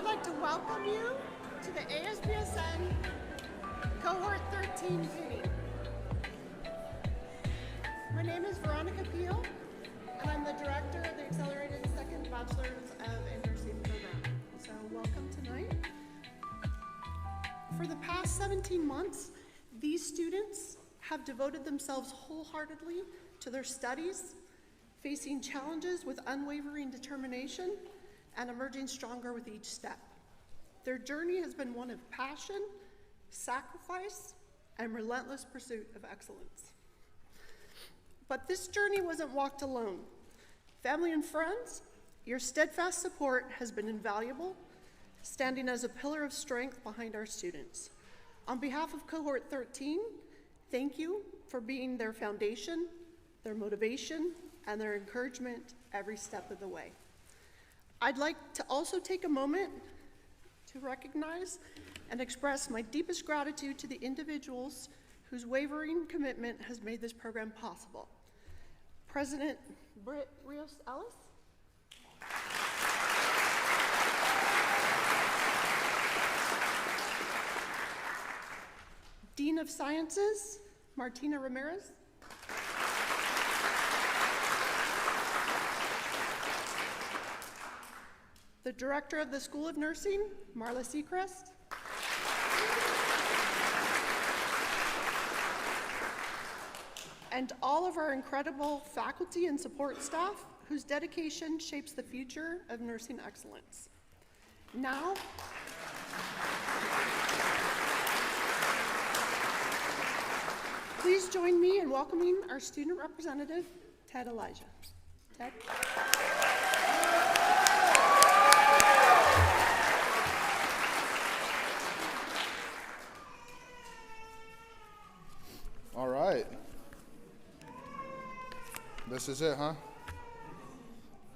would like to welcome you to the ASBSN Cohort 13 meeting. My name is Veronica Peel, and I'm the director of the Accelerated Second Bachelor's of Nursing program. So welcome tonight. For the past 17 months, these students have devoted themselves wholeheartedly to their studies, facing challenges with unwavering determination and emerging stronger with each step. Their journey has been one of passion, sacrifice, and relentless pursuit of excellence. But this journey wasn't walked alone. Family and friends, your steadfast support has been invaluable, standing as a pillar of strength behind our students. On behalf of Cohort 13, thank you for being their foundation, their motivation, and their encouragement every step of the way. I'd like to also take a moment to recognize and express my deepest gratitude to the individuals whose wavering commitment has made this program possible. President Britt Rios-Ellis, Dean of Sciences, Martina Ramirez, the Director of the School of Nursing, Marla Seacrest, and all of our incredible faculty and support staff whose dedication shapes the future of nursing excellence. Now, please join me in welcoming our student representative, Ted Elijah. Ted? All right. This is it, huh?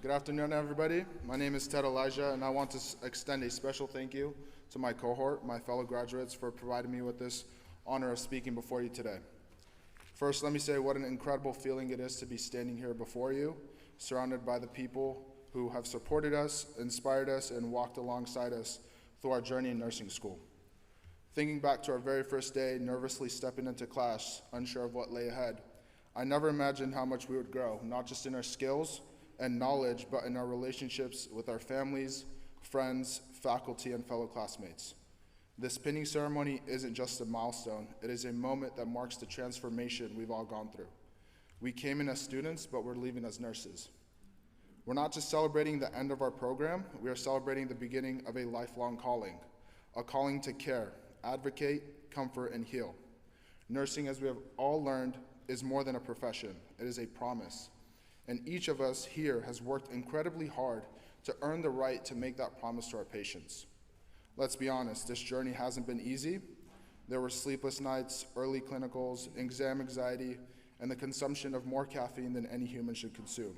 Good afternoon, everybody. My name is Ted Elijah, and I want to extend a special thank you to my cohort, my fellow graduates, for providing me with this honor of speaking before you today. First, let me say what an incredible feeling it is to be standing here before you, surrounded by the people who have supported us, inspired us, and walked alongside us through our journey in nursing school. Thinking back to our very first day, nervously stepping into class, unsure of what lay ahead, I never imagined how much we would grow, not just in our skills and knowledge, but in our relationships with our families, friends, faculty, and fellow classmates. This pinning ceremony isn't just a milestone, it is a moment that marks the transformation we've all gone through. We came in as students, but we're leaving as nurses. We're not just celebrating the end of our program, we are celebrating the beginning of a lifelong calling, a calling to care, advocate, comfort, and heal. Nursing, as we have all learned, is more than a profession, it is a promise. And each of us here has worked incredibly hard to earn the right to make that promise to our patients. Let's be honest, this journey hasn't been easy. There were sleepless nights, early clinicals, exam anxiety, and the consumption of more caffeine than any human should consume.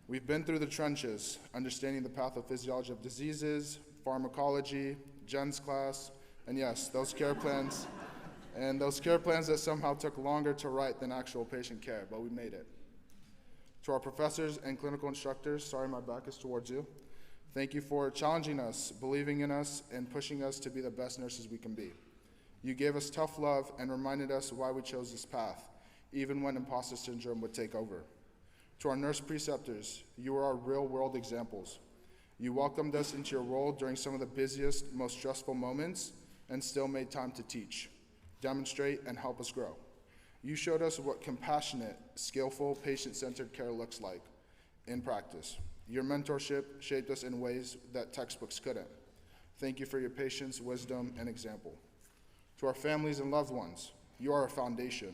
We've been through the trenches, understanding the pathophysiology of diseases, pharmacology, Jen's class, and yes, those care plans, and those care plans that somehow took longer to write than actual patient care, but we made it. To our professors and clinical instructors, sorry my back is towards you, thank you for challenging us, believing in us, and pushing us to be the best nurses we can be. You gave us tough love and reminded us why we chose this path, even when imposter syndrome would take over. To our nurse preceptors, you were our real-world examples. You welcomed us into your role during some of the busiest, most stressful moments, and still made time to teach, demonstrate, and help us grow. You showed us what compassionate, skillful, patient-centered care looks like in practice. Your mentorship shaped us in ways that textbooks couldn't. Thank you for your patience, wisdom, and example. To our families and loved ones, you are our foundation.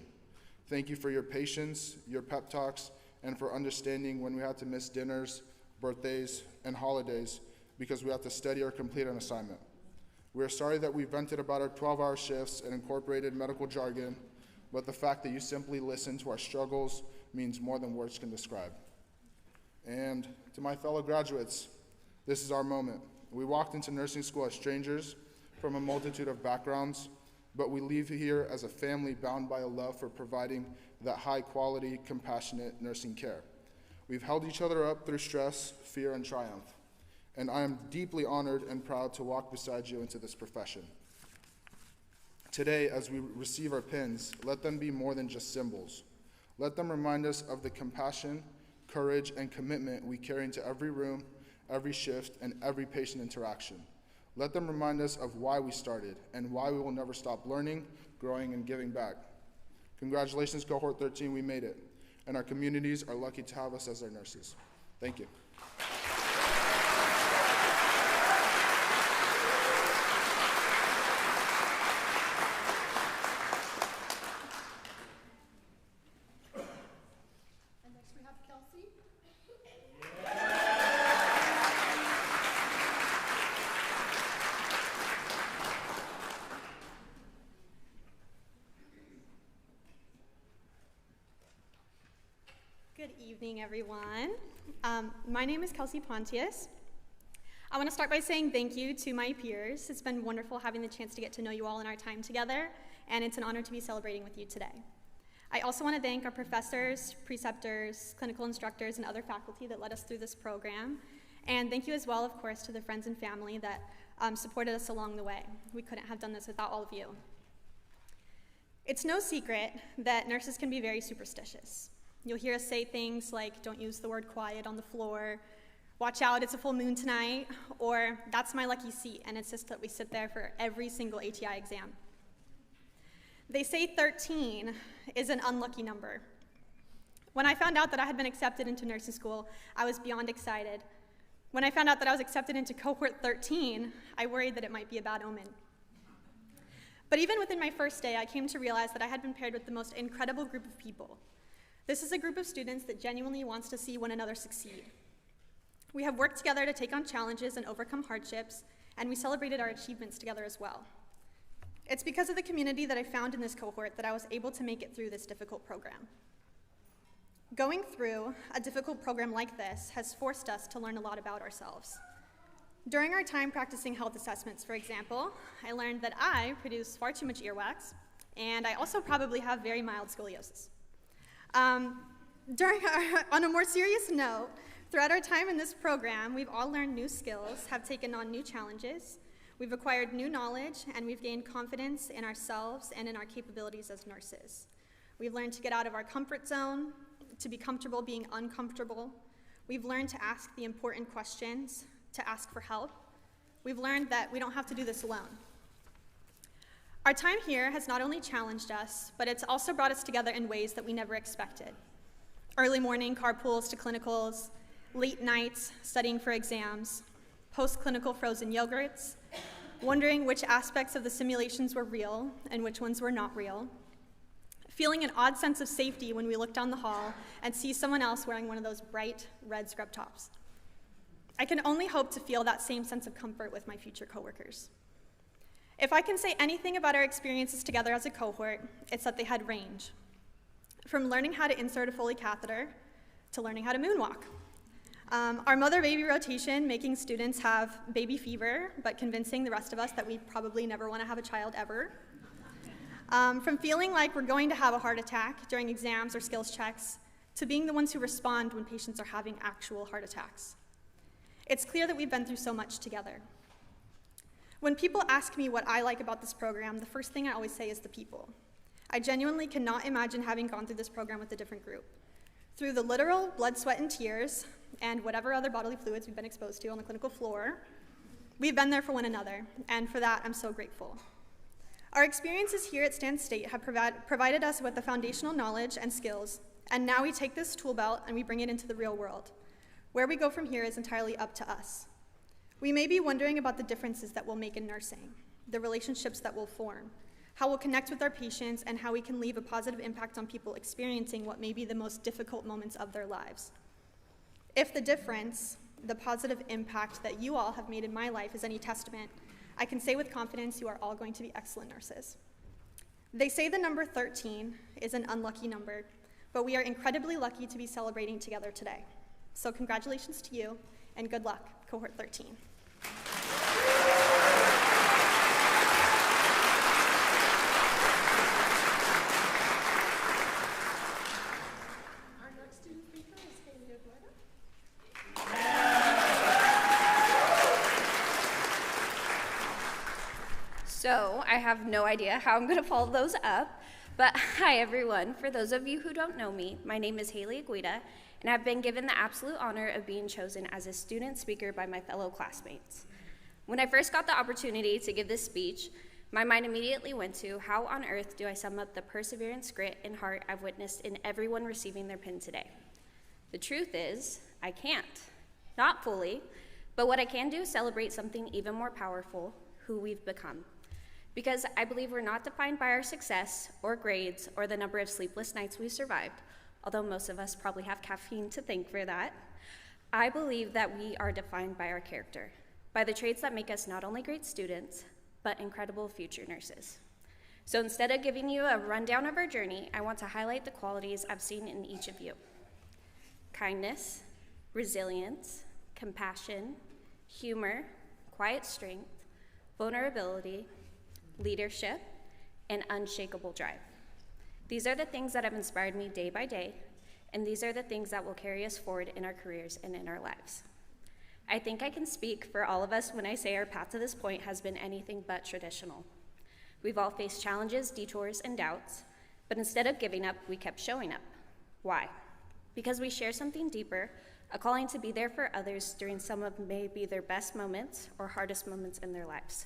Thank you for your patience, your pep talks, and for understanding when we had to miss dinners, birthdays, and holidays because we had to study or complete an assignment. We are sorry that we vented about our 12-hour shifts and incorporated medical jargon, but the fact that you simply listened to our struggles means more than words can describe. And to my fellow graduates, this is our moment. We walked into nursing school as strangers from a multitude of backgrounds, but we leave here as a family bound by a love for providing that high-quality, compassionate nursing care. We've held each other up through stress, fear, and triumph. and I am deeply honored and proud to walk beside you into this profession. Today, as we receive our pins, let them be more than just symbols. Let them remind us of the compassion, courage, and commitment we carry into every room, every shift, and every patient interaction. Let them remind us of why we started and why we will never stop learning, growing, and giving back. Congratulations, Cohort 13, we made it, and our communities are lucky to have us as their nurses. Thank you. Good evening, everyone. My name is Kelsey Pontius. I want to start by saying thank you to my peers. It's been wonderful having the chance to get to know you all in our time together, and it's an honor to be celebrating with you today. I also want to thank our professors, preceptors, clinical instructors, and other faculty that led us through this program. And thank you as well, of course, to the friends and family that supported us along the way. We couldn't have done this without all of you. It's no secret that nurses can be very superstitious. You'll hear us say things like, don't use the word quiet on the floor, watch out, it's a full moon tonight, or that's my lucky seat, and it's just that we sit there for every single ATI exam. They say 13 is an unlucky number. When I found out that I had been accepted into nursing school, I was beyond excited. When I found out that I was accepted into cohort 13, I worried that it might be a bad omen. But even within my first day, I came to realize that I had been paired with the most incredible group of people. This is a group of students that genuinely wants to see one another succeed. We have worked together to take on challenges and overcome hardships, and we celebrated our achievements together as well. It's because of the community that I found in this cohort that I was able to make it through this difficult program. Going through a difficult program like this has forced us to learn a lot about ourselves. During our time practicing health assessments, for example, I learned that I produce far too much earwax, and I also probably have very mild scoliosis. On a more serious note, throughout our time in this program, we've all learned new skills, have taken on new challenges, we've acquired new knowledge, and we've gained confidence in ourselves and in our capabilities as nurses. We've learned to get out of our comfort zone, to be comfortable being uncomfortable. We've learned to ask the important questions, to ask for help. We've learned that we don't have to do this alone. Our time here has not only challenged us, but it's also brought us together in ways that we never expected. Early morning carpools to clinicals, late nights studying for exams, post-clinical frozen yogurts, wondering which aspects of the simulations were real and which ones were not real, feeling an odd sense of safety when we look down the hall and see someone else wearing one of those bright red scrub tops. I can only hope to feel that same sense of comfort with my future coworkers. If I can say anything about our experiences together as a cohort, it's that they had range. From learning how to insert a Foley catheter to learning how to moonwalk. Our mother-baby rotation, making students have baby fever, but convincing the rest of us that we probably never want to have a child ever. From feeling like we're going to have a heart attack during exams or skills checks, to being the ones who respond when patients are having actual heart attacks. It's clear that we've been through so much together. When people ask me what I like about this program, the first thing I always say is the people. I genuinely cannot imagine having gone through this program with a different group. Through the literal blood, sweat, and tears, and whatever other bodily fluids we've been exposed to on the clinical floor, we've been there for one another, and for that, I'm so grateful. Our experiences here at Stan State have provided us with the foundational knowledge and skills, and now we take this tool belt and we bring it into the real world. Where we go from here is entirely up to us. We may be wondering about the differences that we'll make in nursing, the relationships that we'll form, how we'll connect with our patients, and how we can leave a positive impact on people experiencing what may be the most difficult moments of their lives. If the difference, the positive impact that you all have made in my life is any testament, I can say with confidence you are all going to be excellent nurses. They say the number 13 is an unlucky number, but we are incredibly lucky to be celebrating together today. So congratulations to you, and good luck, cohort 13. Our next student speaker is Haley Aguilera. So I have no idea how I'm going to follow those up. But hi, everyone. For those of you who don't know me, my name is Haley Aguida, and I've been given the absolute honor of being chosen as a student speaker by my fellow classmates. When I first got the opportunity to give this speech, my mind immediately went to how on earth do I sum up the perseverance, grit, and heart I've witnessed in everyone receiving their pin today. The truth is, I can't. Not fully, but what I can do is celebrate something even more powerful, who we've become. Because I believe we're not defined by our success or grades or the number of sleepless nights we've survived, although most of us probably have caffeine to thank for that. I believe that we are defined by our character, by the traits that make us not only great students, but incredible future nurses. So instead of giving you a rundown of our journey, I want to highlight the qualities I've seen in each of you. Kindness, resilience, compassion, humor, quiet strength, vulnerability, leadership, and unshakable drive. These are the things that have inspired me day by day, and these are the things that will carry us forward in our careers and in our lives. I think I can speak for all of us when I say our path to this point has been anything but traditional. We've all faced challenges, detours, and doubts, but instead of giving up, we kept showing up. Why? Because we share something deeper, a calling to be there for others during some of maybe their best moments or hardest moments in their lives.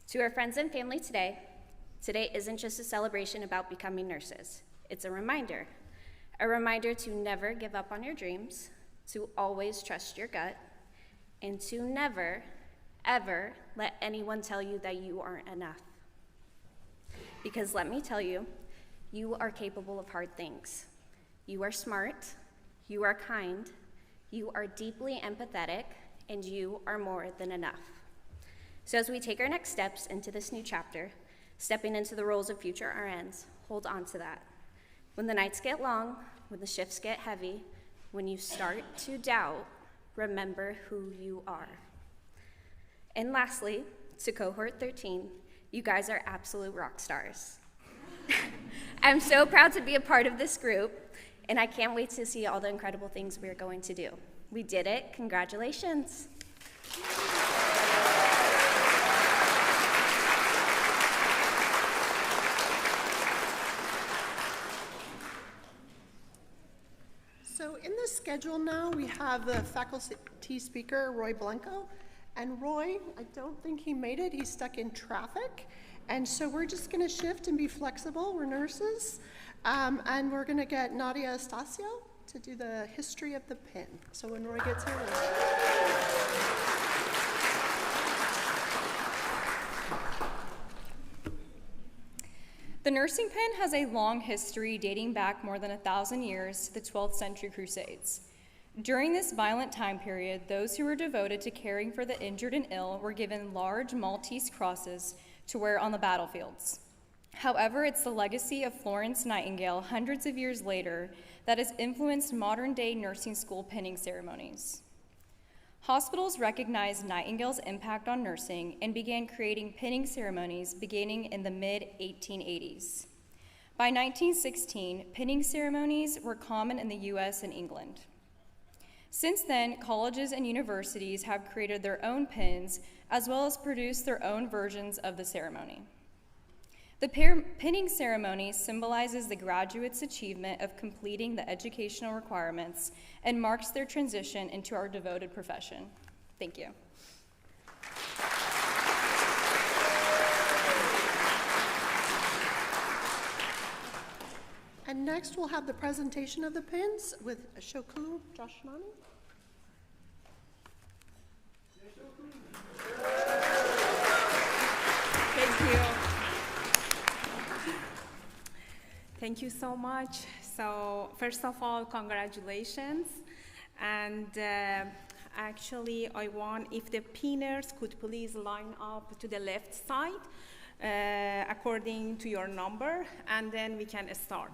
To our friends and family today isn't just a celebration about becoming nurses. It's a reminder to never give up on your dreams, to always trust your gut, and to never, ever let anyone tell you that you aren't enough. Because let me tell you, you are capable of hard things. You are smart, you are kind, you are deeply empathetic, and you are more than enough. So as we take our next steps into this new chapter, stepping into the roles of future RNs, hold on to that. When the nights get long, when the shifts get heavy, when you start to doubt, remember who you are. And lastly, to cohort 13, you guys are absolute rock stars. I'm so proud to be a part of this group, and I can't wait to see all the incredible things we're going to do. We did it. Congratulations. So in the schedule now, we have the faculty speaker, Roy Blanco. And Roy, I don't think he made it. He's stuck in traffic. And so we're just going to shift and be flexible. We're nurses. And we're going to get Nadia Estacio to do the history of the pin. So when Roy gets here, The nursing pin has a long history dating back more than 1,000 years to the 12th century Crusades. During this violent time period, those who were devoted to caring for the injured and ill were given large Maltese crosses to wear on the battlefields. However, it's the legacy of Florence Nightingale hundreds of years later that has influenced modern-day nursing school pinning ceremonies. Hospitals recognized Nightingale's impact on nursing and began creating pinning ceremonies beginning in the mid-1880s. By 1916, pinning ceremonies were common in the US and England. Since then, colleges and universities have created their own pins as well as produced their own versions of the ceremony. The pinning ceremony symbolizes the graduate's achievement of completing the educational requirements and marks their transition into our devoted profession. Thank you. and next we'll have the presentation of the pins with Shoku Jashnani. Thank you. Thank you so much. So first of all, congratulations. And actually, I want if the pinners could please line up to the left side according to your number, and then we can start.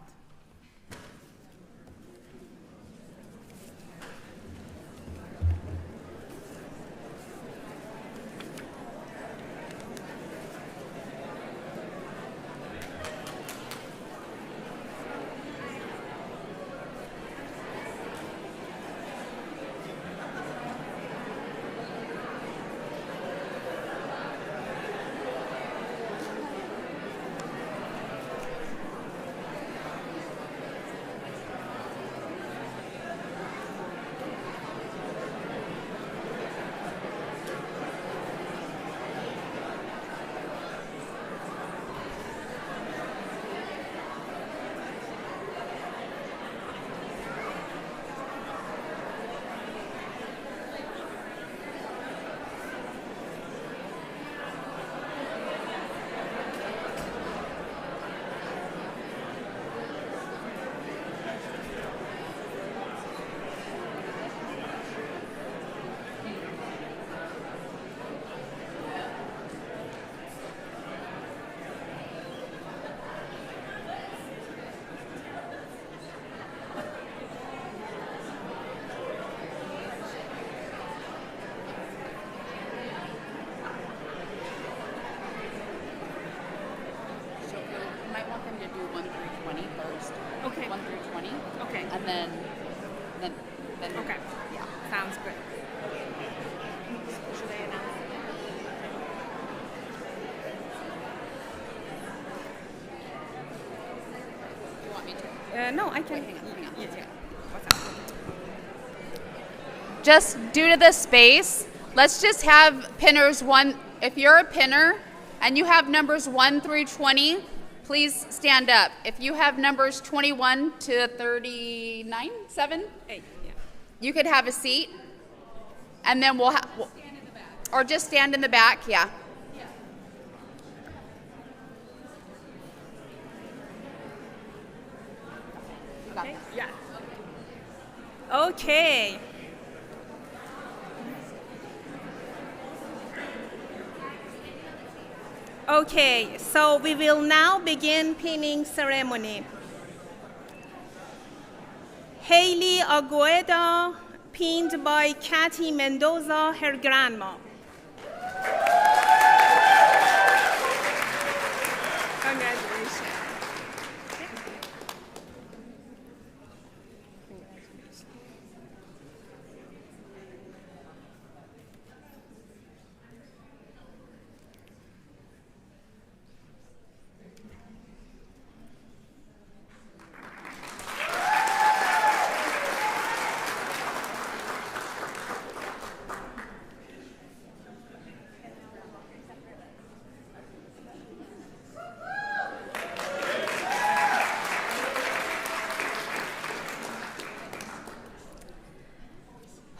20 first. Okay. 1 through 20. Okay. And then Okay. yeah. Sounds good. Should I announce? You want me to? No, I can. Wait, hang on. Yeah. What's up? Just due to the space, let's just have pinners one. If you're a pinner and you have numbers 1 through 20, please stand up. If you have numbers 21 to 39, 7, 8. Yeah. you could have a seat. And then we'll have, or just stand in the back, yeah. You got Okay. this. Yeah. Okay. Okay, so we will now begin pinning ceremony. Haley Agueda, pinned by Kathy Mendoza, her grandma. Congratulations.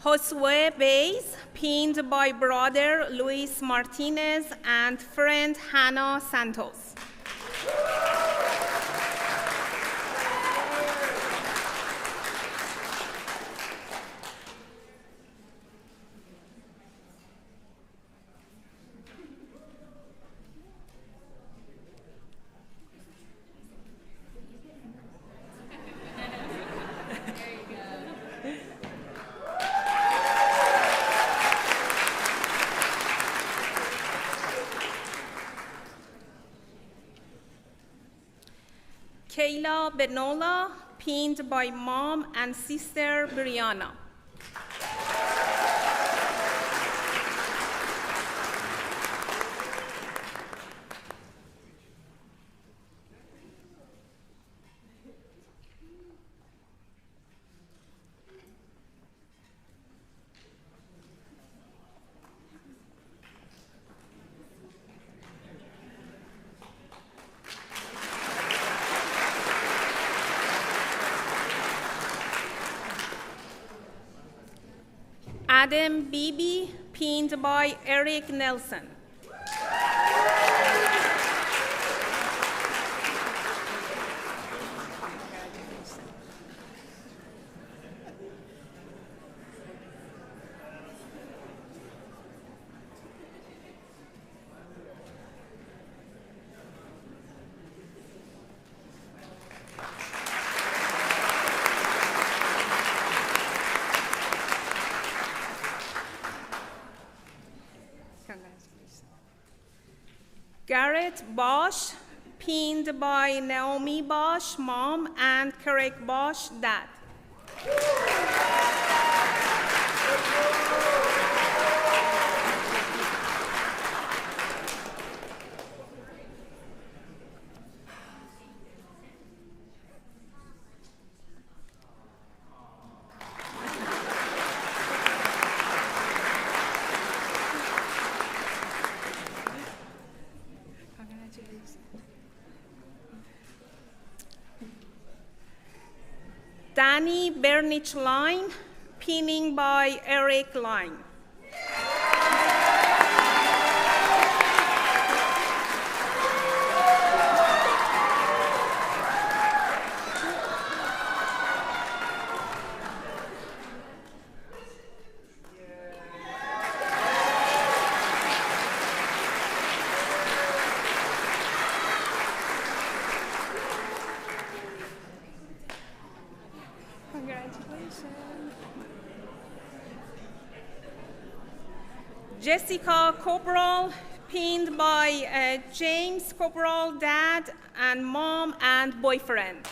Josue Bays, pinned by brother Luis Martinez and friend Hannah Santos. Kayla Benola, pinned by mom and sister Brianna. Adam Beebe, pinned by Eric Nelson. Garrett Bosch, pinned by Naomi Bosch, mom, and Craig Bosch, dad. Danny Bernich Line, pinning by Eric Line. Jessica Corporal, pinned by James Corporal, dad and mom and boyfriend.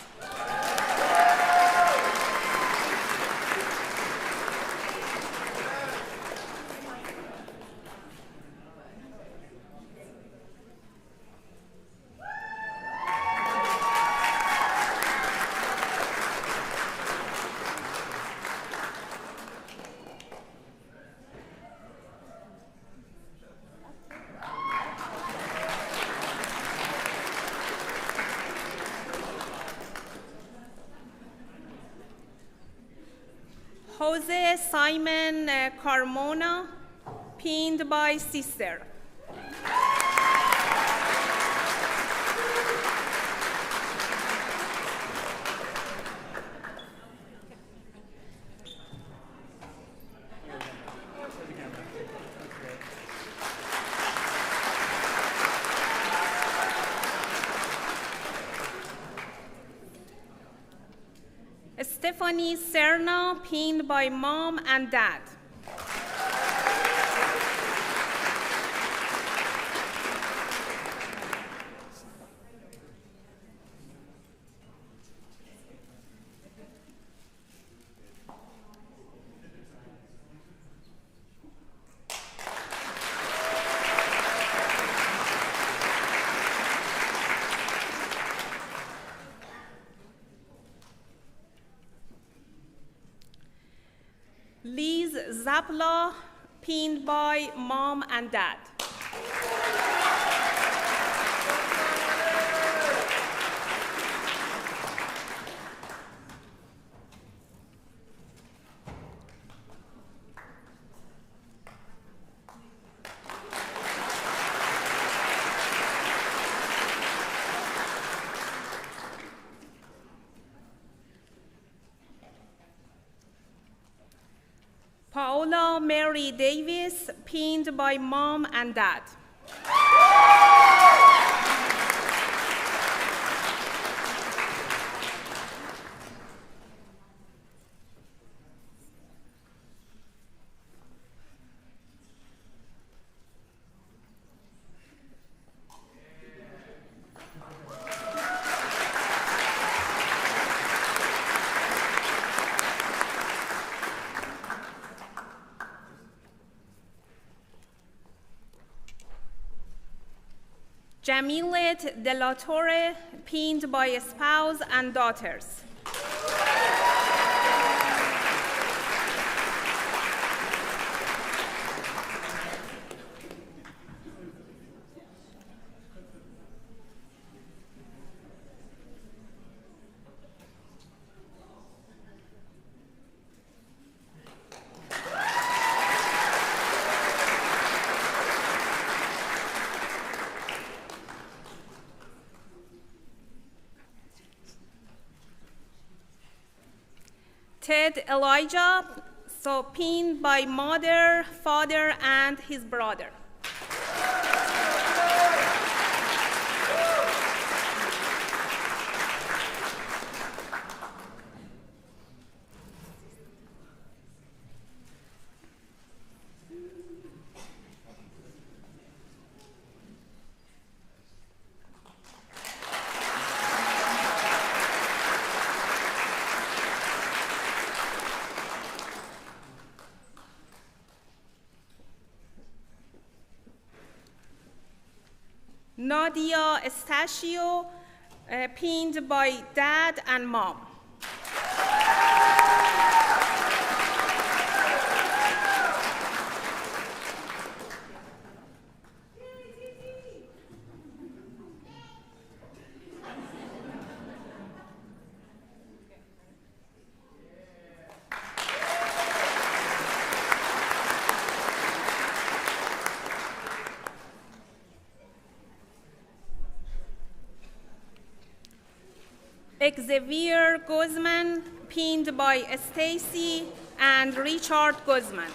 Jose Simon Carmona, pinned by sister. Stephanie Serna, pinned by mom and dad. Liz Zapla, pinned by mom and dad. Paola Mary Davis, pinned by mom and dad. Jamilet De La Torre, pinned by spouse and daughters. Ted Elijah, so pinned by mother, father, and his brother. Nadia Estachio, pinned by dad and mom. Xavier Guzman, pinned by Stacy and Richard Guzman.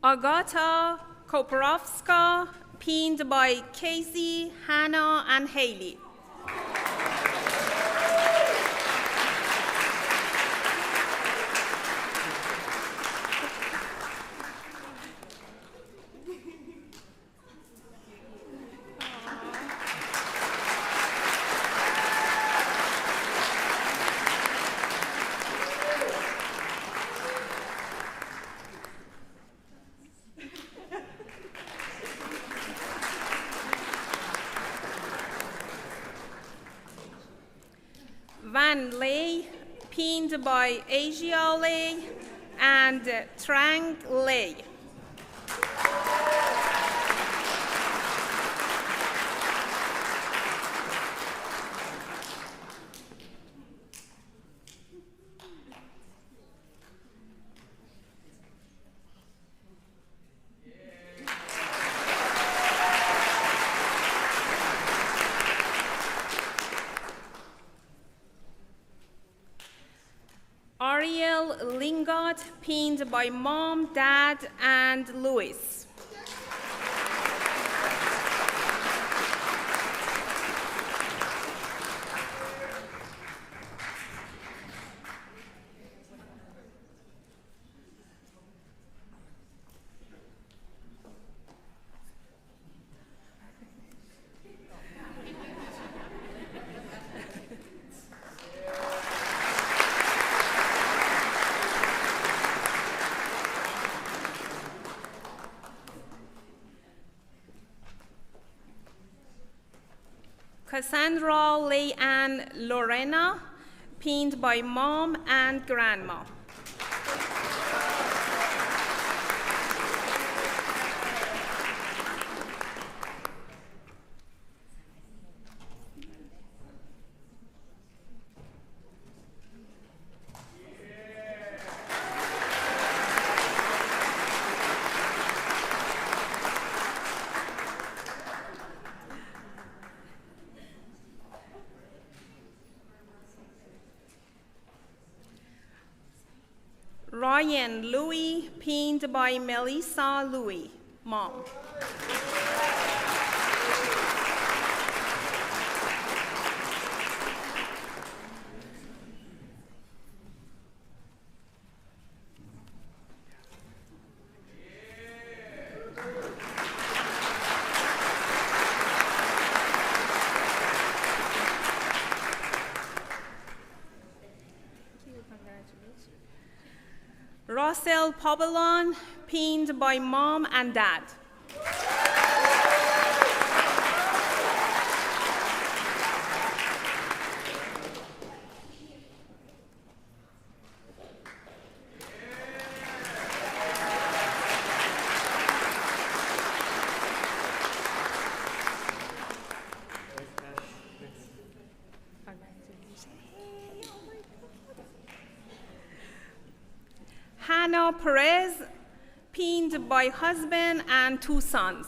Agata Koparovska, pinned by Casey, Hannah, and Haley. Van Lei, pinned by Asia Lei and Trang Lei. Ariel Lingot, pinned by Mom, Dad, and Louis. Cassandra, Leigh-Ann, Lorena, pinned by Mom and Grandma. Ryan Louis, pinned by Melissa Louis, Mom. Russell Pobelon, pinned by Mom and Dad. Hannah Perez, pinned by husband and 2 sons.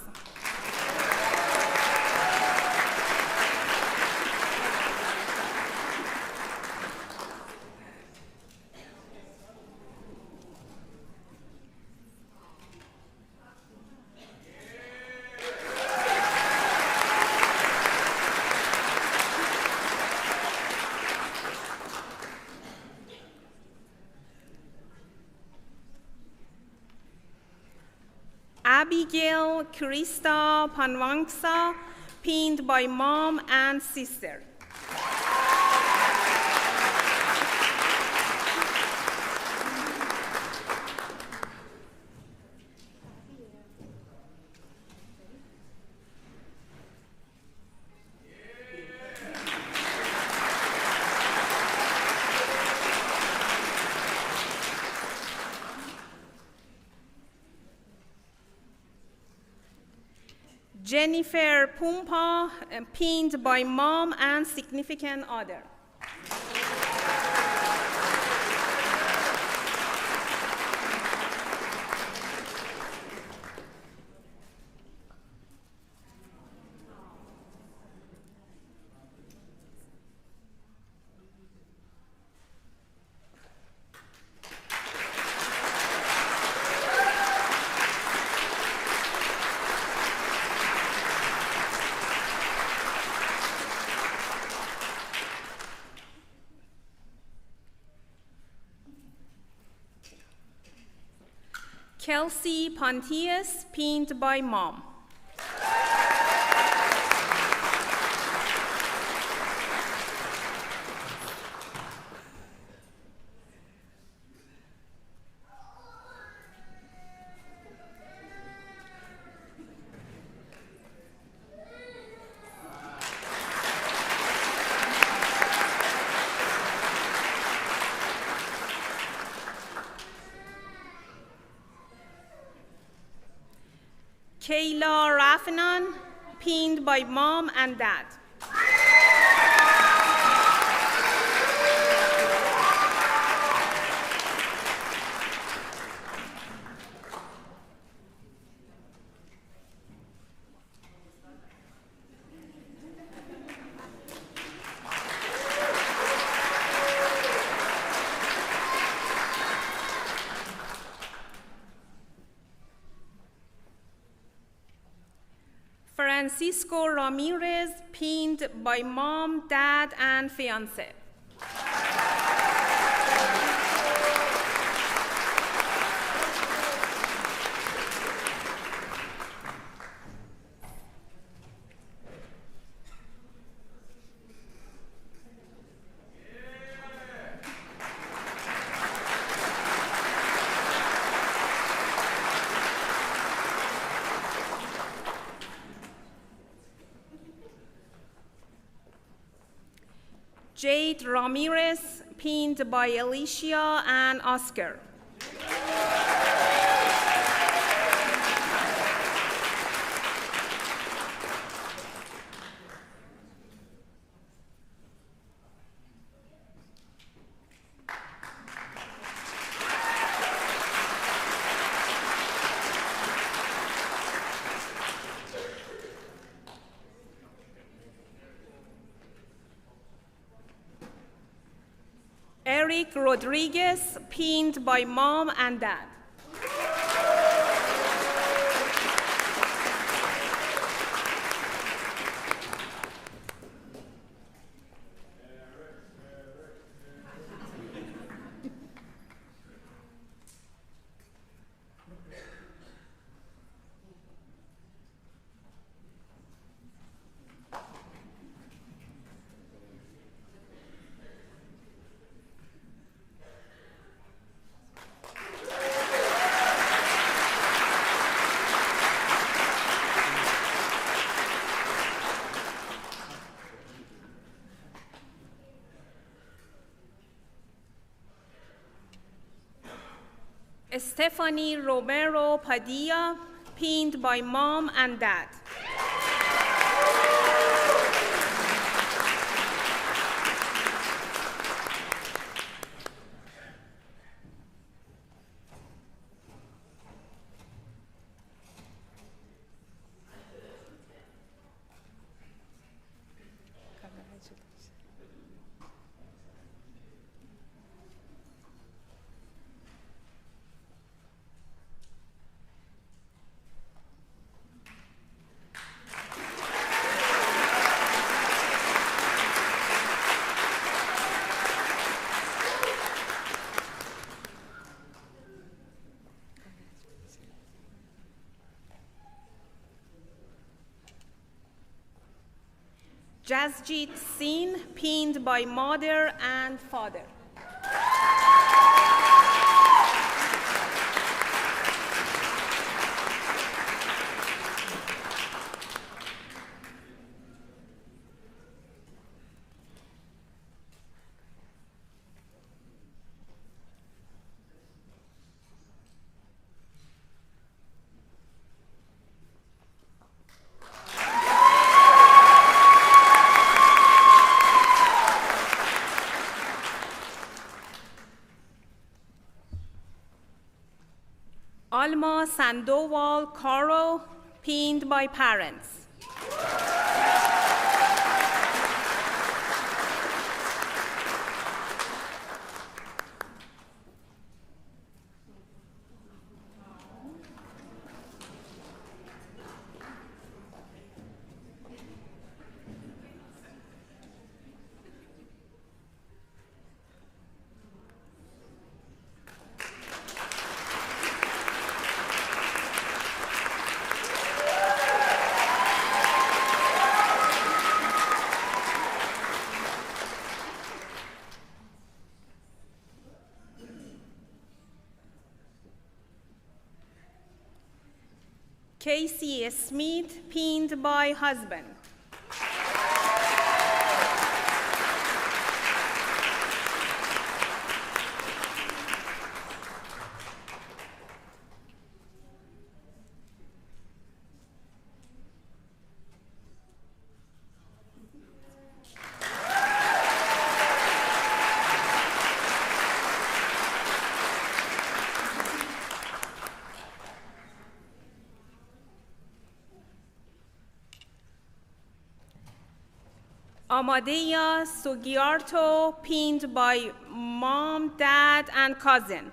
Abigail Krista Panwangsa, pinned by Mom and sister. Jennifer Pumpa, pinned by Mom and significant other. Kelsey Pontius, pinned by mom. Kayla Raffanon, pinned by mom and dad. Francisco Ramirez, pinned by mom, dad, and fiance. Jade Ramirez, pinned by Alicia and Oscar. Eric Rodriguez, pinned by mom and dad. Stephanie Romero Padilla, pinned by mom and dad. Jasjit Singh, pinned by mother and father. Alma Sandoval Caro, pinned by parents. Casey Smith, pinned by husband. Amadea Sugiarto, pinned by mom, dad, and cousin.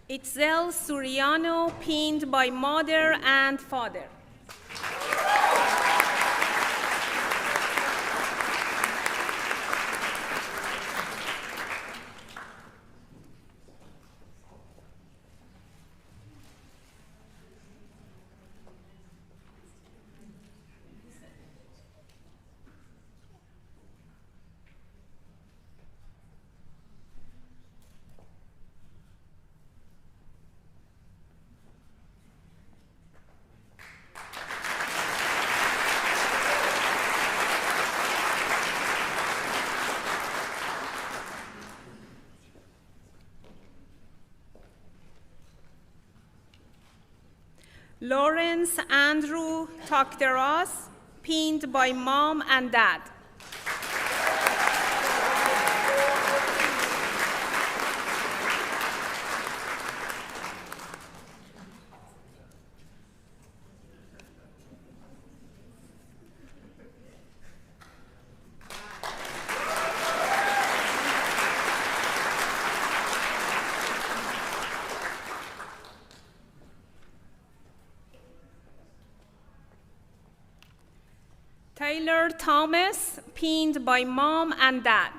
Itzel Suriano, pinned by mother and father. Lawrence Andrew Takteras, pinned by mom and dad. Taylor Thomas, pinned by mom and dad.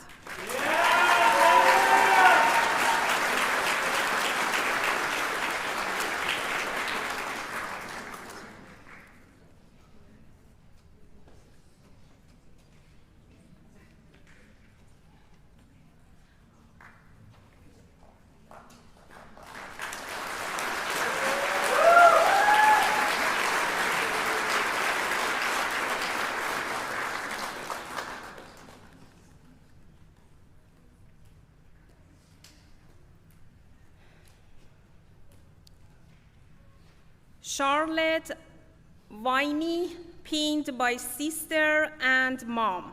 Charlotte Viney, pinned by sister and mom.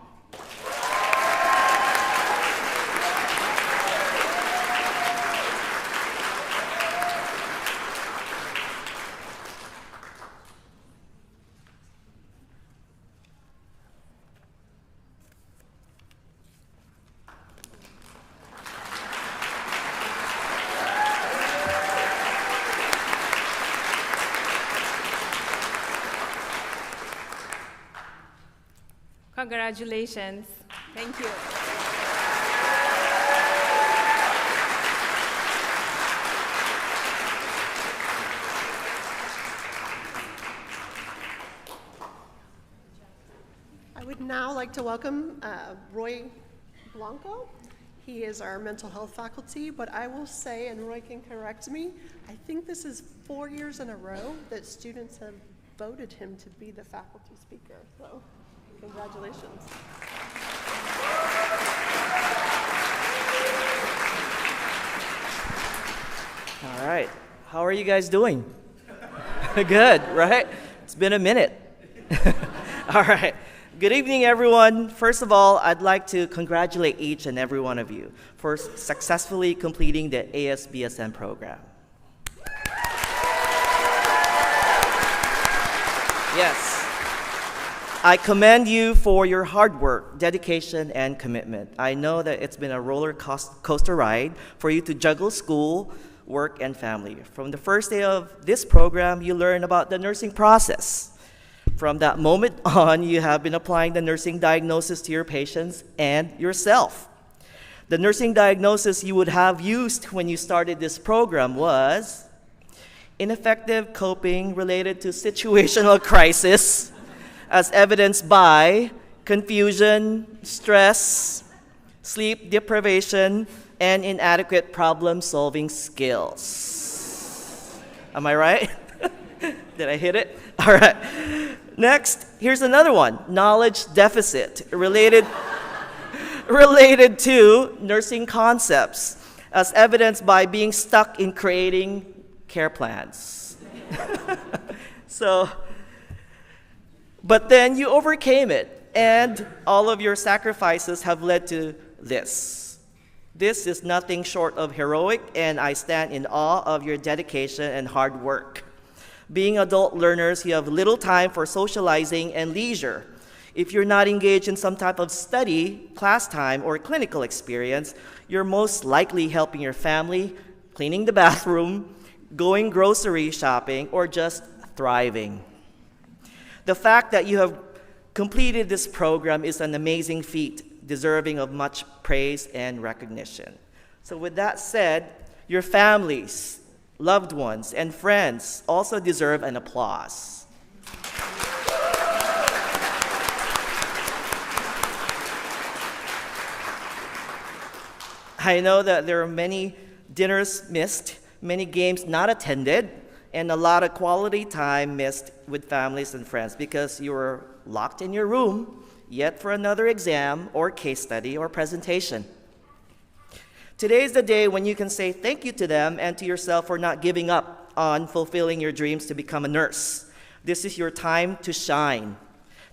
Congratulations. Thank you. I would now like to welcome Roy Blanco. He is our mental health faculty, but I will say, and Roy can correct me, I think this is 4 years in a row that students have voted him to be the faculty speaker. So, congratulations. All right. How are you guys doing? Good, right? It's been a minute. All right. Good evening, everyone. First of all, I'd like to congratulate each and every one of you for successfully completing the ASBSN program. Yes. I commend you for your hard work, dedication, and commitment. I know that it's been a roller coaster ride for you to juggle school, work, and family. From the first day of this program, you learn about the nursing process. From that moment on, you have been applying the nursing diagnosis to your patients and yourself. The nursing diagnosis you would have used when you started this program was ineffective coping related to situational crisis, as evidenced by confusion, stress, sleep deprivation, and inadequate problem-solving skills. Am I right? Did I hit it? All right. Next, here's another one, knowledge deficit related to nursing concepts, as evidenced by being stuck in creating care plans. But then you overcame it, and all of your sacrifices have led to this. This is nothing short of heroic, and I stand in awe of your dedication and hard work. Being adult learners, you have little time for socializing and leisure. If you're not engaged in some type of study, class time, or clinical experience, you're most likely helping your family, cleaning the bathroom, going grocery shopping, or just thriving. The fact that you have completed this program is an amazing feat, deserving of much praise and recognition. So with that said, your families, loved ones, and friends also deserve an applause. I know that there are many dinners missed, many games not attended, and a lot of quality time missed with families and friends because you were locked in your room, yet for another exam or case study or presentation. Today is the day when you can say thank you to them and to yourself for not giving up on fulfilling your dreams to become a nurse. This is your time to shine.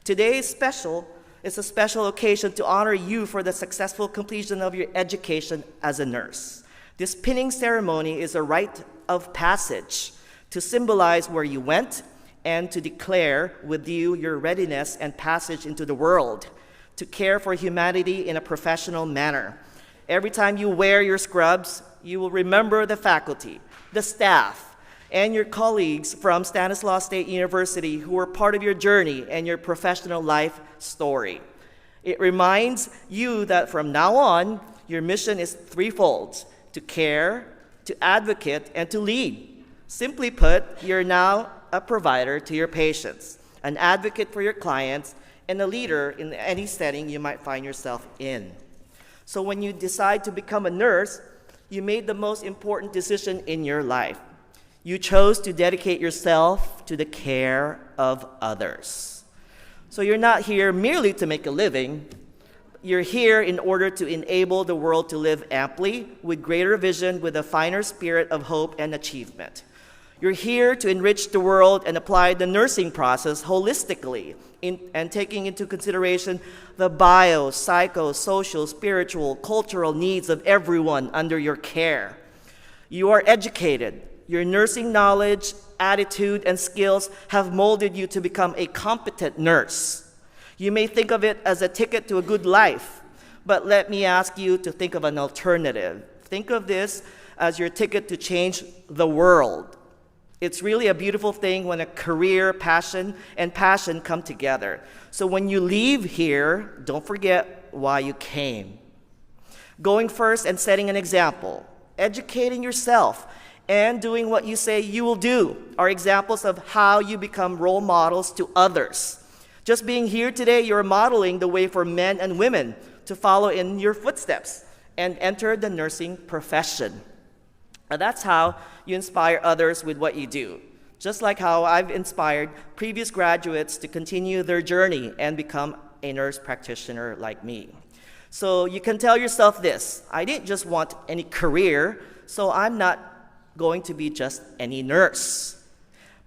Today is special. It's a special occasion to honor you for the successful completion of your education as a nurse. This pinning ceremony is a rite of passage to symbolize where you went and to declare with you your readiness and passage into the world to care for humanity in a professional manner. Every time you wear your scrubs, you will remember the faculty, the staff, and your colleagues from Stanislaus State University who were part of your journey and your professional life story. It reminds you that from now on, your mission is threefold: to care, to advocate, and to lead. Simply put, you're now a provider to your patients, an advocate for your clients, and a leader in any setting you might find yourself in. So when you decide to become a nurse, you made the most important decision in your life. You chose to dedicate yourself to the care of others. So you're not here merely to make a living. You're here in order to enable the world to live amply, with greater vision, with a finer spirit of hope and achievement. You're here to enrich the world and apply the nursing process holistically and taking into consideration the bio, psycho, social, spiritual, cultural needs of everyone under your care. You are educated. Your nursing knowledge, attitude, and skills have molded you to become a competent nurse. You may think of it as a ticket to a good life, but let me ask you to think of an alternative. Think of this as your ticket to change the world. It's really a beautiful thing when a career, passion come together. So when you leave here, don't forget why you came. Going first and setting an example, educating yourself, and doing what you say you will do are examples of how you become role models to others. Just being here today, you're modeling the way for men and women to follow in your footsteps and enter the nursing profession. And that's how you inspire others with what you do. Just like how I've inspired previous graduates to continue their journey and become a nurse practitioner like me. So you can tell yourself this: I didn't just want any career, so I'm not going to be just any nurse.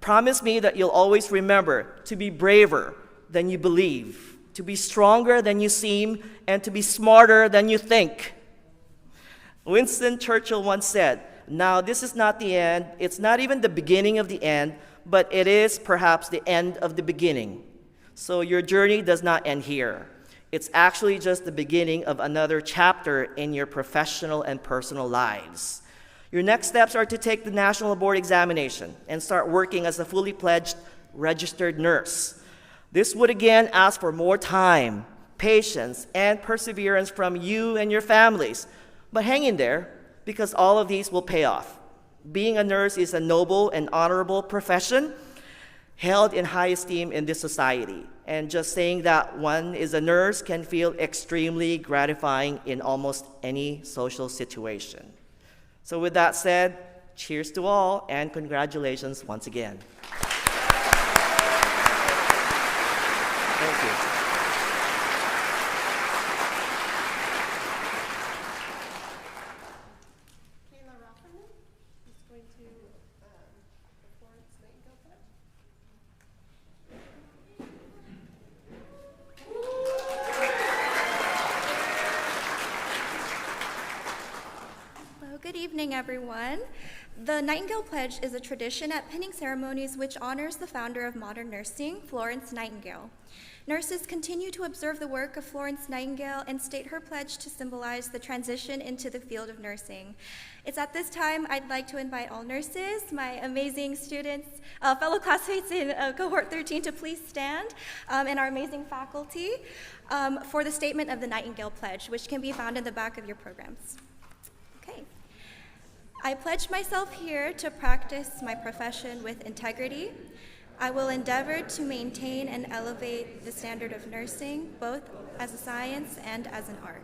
Promise me that you'll always remember to be braver than you believe, to be stronger than you seem, and to be smarter than you think. Winston Churchill once said, "Now this is not the end, it's not even the beginning of the end, but it is perhaps the end of the beginning." So your journey does not end here. It's actually just the beginning of another chapter in your professional and personal lives. Your next steps are to take the national board examination and start working as a fully pledged registered nurse. This would again ask for more time, patience, and perseverance from you and your families. But hang in there, because all of these will pay off. Being a nurse is a noble and honorable profession held in high esteem in this society. And just saying that one is a nurse can feel extremely gratifying in almost any social situation. So with that said, cheers to all, and congratulations once again. Thank you. Kayla Rofferman is going to the Florence Nightingale Pledge. Hello, good evening, everyone. The Nightingale Pledge is a tradition at pinning ceremonies which honors the founder of modern nursing, Florence Nightingale. Nurses continue to observe the work of Florence Nightingale and state her pledge to symbolize the transition into the field of nursing. It's at this time I'd like to invite all nurses, my amazing students, fellow classmates in cohort 13 to please stand, and our amazing faculty for the statement of the Nightingale Pledge, which can be found in the back of your programs. Okay. I pledge myself here to practice my profession with integrity. I will endeavor to maintain and elevate the standard of nursing, both as a science and as an art.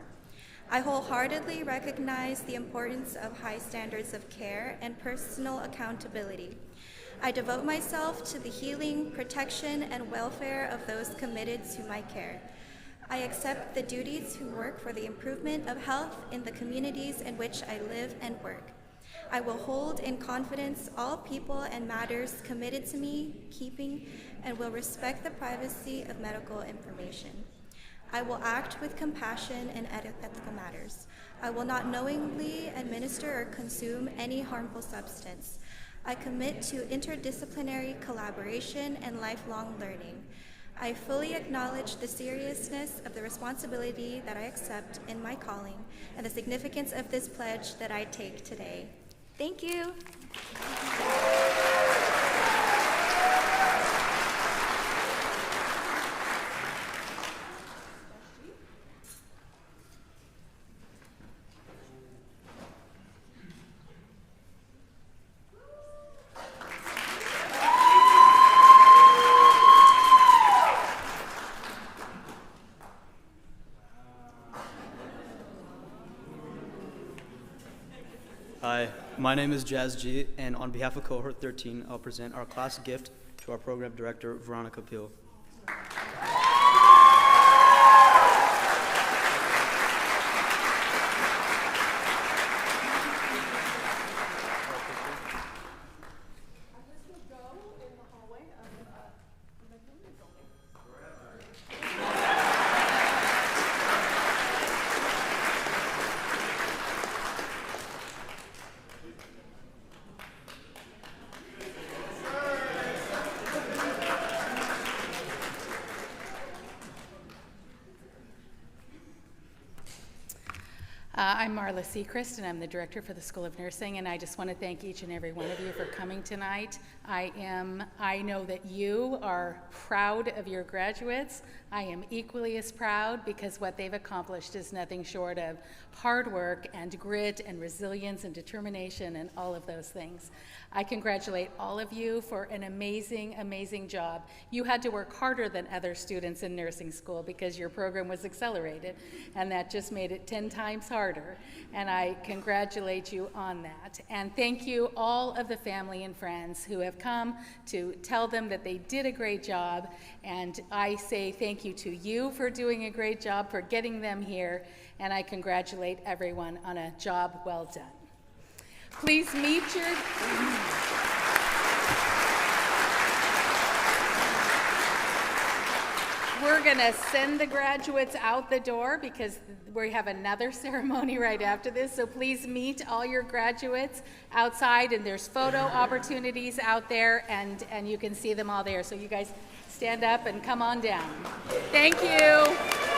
I wholeheartedly recognize the importance of high standards of care and personal accountability. I devote myself to the healing, protection, and welfare of those committed to my care. I accept the duties to work for the improvement of health in the communities in which I live and work. I will hold in confidence all people and matters committed to me, keeping, and will respect the privacy of medical information. I will act with compassion in ethical matters. I will not knowingly administer or consume any harmful substance. I commit to interdisciplinary collaboration and lifelong learning. I fully acknowledge the seriousness of the responsibility that I accept in my calling and the significance of this pledge that I take today. Thank you. Hi, my name is Jazz G, and on behalf of Cohort 13, I'll present our class gift to our program director, Veronica Peel. I'm Marla Seacrest, and I'm the director for the School of Nursing, and I just want to thank each and every one of you for coming tonight. I know that you are proud of your graduates. I am equally as proud because what they've accomplished is nothing short of hard work and grit and resilience and determination and all of those things. I congratulate all of you for an amazing, amazing job. You had to work harder than other students in nursing school because your program was accelerated, and that just made it 10 times harder. And I congratulate you on that. And thank you all of the family and friends who have come to tell them that they did a great job. And I say thank you to you for doing a great job, for getting them here. And I congratulate everyone on a job well done. Please meet your... We're going to send the graduates out the door because we have another ceremony right after this. So please meet all your graduates outside, and there's photo opportunities out there, and you can see them all there. So you guys stand up and come on down. Thank you.